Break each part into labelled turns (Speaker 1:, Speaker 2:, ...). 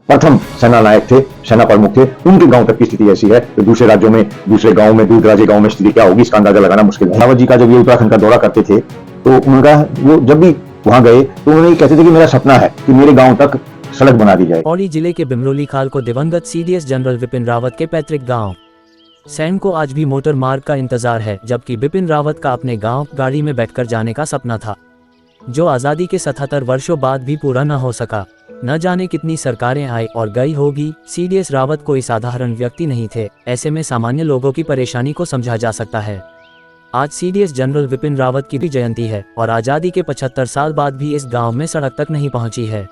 Speaker 1: प्रथम सेना नायक थे, सेना प्रमुख थे, उनके गांव तक की स्थिति ऐसी है तो दूसरे राज्यों में, दूसरे गांव में, दूर दराजे गांव में स्थिति क्या होगी इसका अंदाजा लगाना मुश्किल है। रावत जी का जब ये उत्तराखंड का दौरा करते थे तो उनका वो जब भी वहां गए तो उन्होंने कहते थे कि मेरा सपना है कि मेरे गांव तक सड़क बना दी जाए।
Speaker 2: पौड़ी जिले के बिमरोली खाल को दिवंगत सीडीएस जनरल विपिन रावत के पैतृक गांव सैन को आज भी मोटर मार्ग का इंतजार है, जबकि बिपिन रावत का अपने गांव गाड़ी में बैठकर जाने का सपना था, जो आज़ादी के 77 वर्षों बाद भी पूरा न हो सका। न जाने कितनी सरकारें आई और गई होगी, सीडीएस रावत कोई साधारण व्यक्ति नहीं थे। ऐसे में सामान्य लोगों की परेशानी को समझा जा सकता है। आज सीडीएस जनरल विपिन रावत की भी जयंती है और आज़ादी के 75 साल बाद भी इस गांव में सड़क तक नहीं पहुंची है।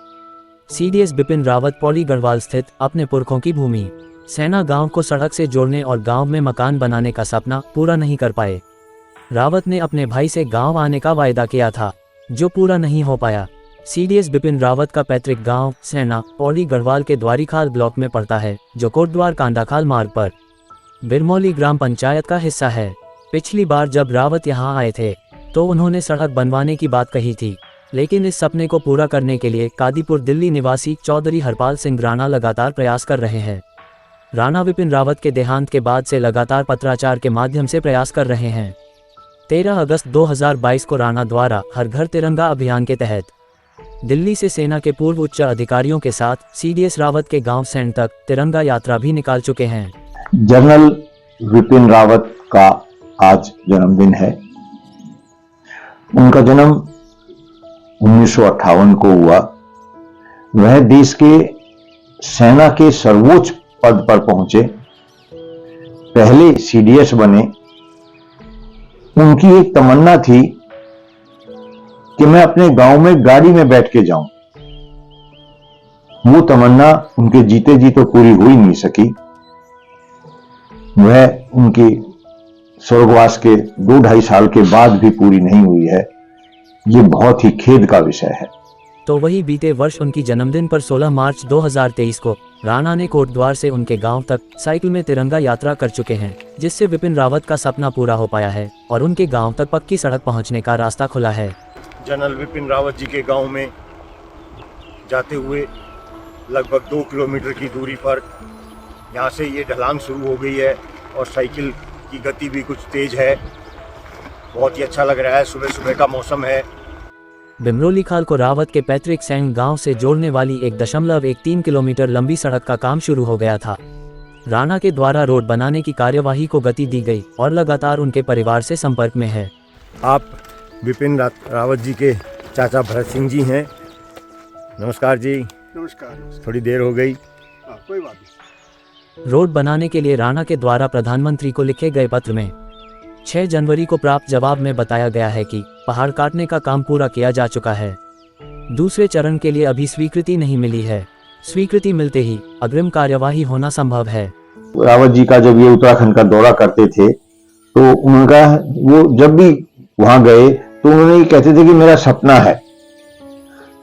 Speaker 2: सीडीएस बिपिन रावत पौड़ी गढ़वाल स्थित अपने पुरखों की भूमि सेना गांव को सड़क से जोड़ने और गांव में मकान बनाने का सपना पूरा नहीं कर पाए। रावत ने अपने भाई से गांव आने का वायदा किया था, जो पूरा नहीं हो पाया। सीडीएस बिपिन रावत का पैतृक गांव सेना पौड़ी गढ़वाल के द्वारीखाल ब्लॉक में पड़ता है, जो कोटद्वार कांडाखाल मार्ग पर बिरमौली ग्राम पंचायत का हिस्सा है। पिछली बार जब रावत यहां आए थे तो उन्होंने सड़क बनवाने की बात कही थी, लेकिन इस सपने को पूरा करने के लिए कादीपुर दिल्ली निवासी चौधरी हरपाल सिंह राणा लगातार प्रयास कर रहे हैं। राणा विपिन रावत के देहांत के बाद से लगातार पत्राचार के माध्यम से प्रयास कर रहे हैं। 13 अगस्त 2022 को राणा द्वारा हर घर तिरंगा अभियान के तहत दिल्ली से सेना के पूर्व उच्च अधिकारियों के साथ सीडीएस रावत के गांव सैन तक तिरंगा यात्रा भी निकाल चुके हैं।
Speaker 1: जनरल विपिन रावत का आज जन्मदिन है। उनका जन्म 1958 को हुआ। वह देश के सेना के सर्वोच्च पद पर पहुंचे, पहले सीडीएस बने। उनकी एक तमन्ना थी कि मैं अपने गांव में गाड़ी में बैठ के जाऊं। वो तमन्ना उनके जीते जी तो पूरी हो ही नहीं सकी। वह उनके स्वर्गवास के 2-2.5 साल के बाद भी पूरी नहीं हुई है। ये बहुत ही खेद का विषय है।
Speaker 2: तो वही बीते वर्ष उनकी जन्मदिन पर 16 मार्च 2023 को राणा ने कोटद्वार से उनके गांव तक साइकिल में तिरंगा यात्रा कर चुके हैं, जिससे विपिन रावत का सपना पूरा हो पाया है और उनके गांव तक पक्की सड़क पहुंचने का रास्ता खुला है।
Speaker 3: जनरल विपिन रावत जी के गांव में जाते हुए लगभग 2 किलोमीटर की दूरी पर यहां से ये ढलान शुरू हो गई है और साइकिल की गति भी कुछ तेज है। बहुत ही अच्छा लग रहा है। सुबह सुबह का मौसम है।
Speaker 2: बिमरोली खाल को रावत के पैतृक सैन गांव से जोड़ने वाली 1.13 किलोमीटर लंबी सड़क का काम शुरू हो गया था। राणा के द्वारा रोड बनाने की कार्यवाही को गति दी गई और लगातार उनके परिवार से संपर्क में है।
Speaker 3: आप विपिन रावत जी के चाचा भरत सिंह जी हैं। नमस्कार जी।
Speaker 4: नमस्कार।
Speaker 3: थोड़ी देर हो गई।
Speaker 4: कोई बात नहीं।
Speaker 2: रोड बनाने के लिए राणा के द्वारा प्रधानमंत्री को लिखे गए पत्र में 6 जनवरी को प्राप्त जवाब में बताया गया है कि पहाड़ काटने का काम पूरा किया जा चुका है। दूसरे चरण के लिए अभी स्वीकृति नहीं मिली है। स्वीकृति मिलते ही अग्रिम कार्यवाही होना संभव है।
Speaker 1: रावत जी का जब ये उत्तराखंड का दौरा करते थे तो उनका वो जब भी वहां गए तो उन्होंने ये कहते थे कि मेरा सपना है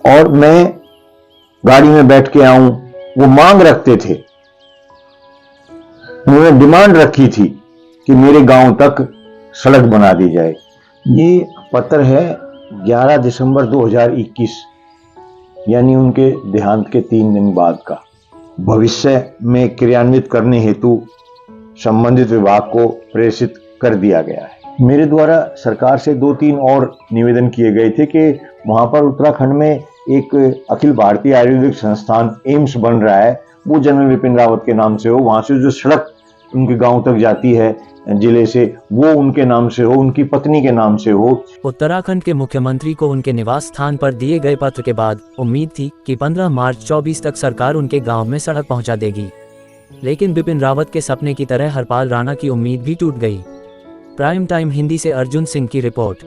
Speaker 1: और मैं गाड़ी में बैठ के आऊं। वो मांग रखते थे, उन्होंने डिमांड रखी थी कि मेरे गांव तक सड़क बना दी जाए। ये पत्र है 11 दिसंबर 2021, यानी उनके देहांत के 3 दिन बाद का। भविष्य में क्रियान्वित करने हेतु संबंधित विभाग को प्रेषित कर दिया गया है। मेरे द्वारा सरकार से 2-3 और निवेदन किए गए थे कि वहां पर उत्तराखंड में एक अखिल भारतीय आयुर्वेदिक संस्थान एम्स बन रहा है, वो जनरल विपिन रावत के नाम से हो। वहां से जो सड़क उनके गांव तक जाती है जिले से, वो उनके नाम से हो, उनकी पत्नी के नाम से हो।
Speaker 2: उत्तराखंड के मुख्यमंत्री को उनके निवास स्थान पर दिए गए पत्र के बाद उम्मीद थी कि 15 मार्च 24 तक सरकार उनके गांव में सड़क पहुंचा देगी, लेकिन बिपिन रावत के सपने की तरह हरपाल राणा की उम्मीद भी टूट गई। प्राइम टाइम हिंदी से अर्जुन सिंह की रिपोर्ट।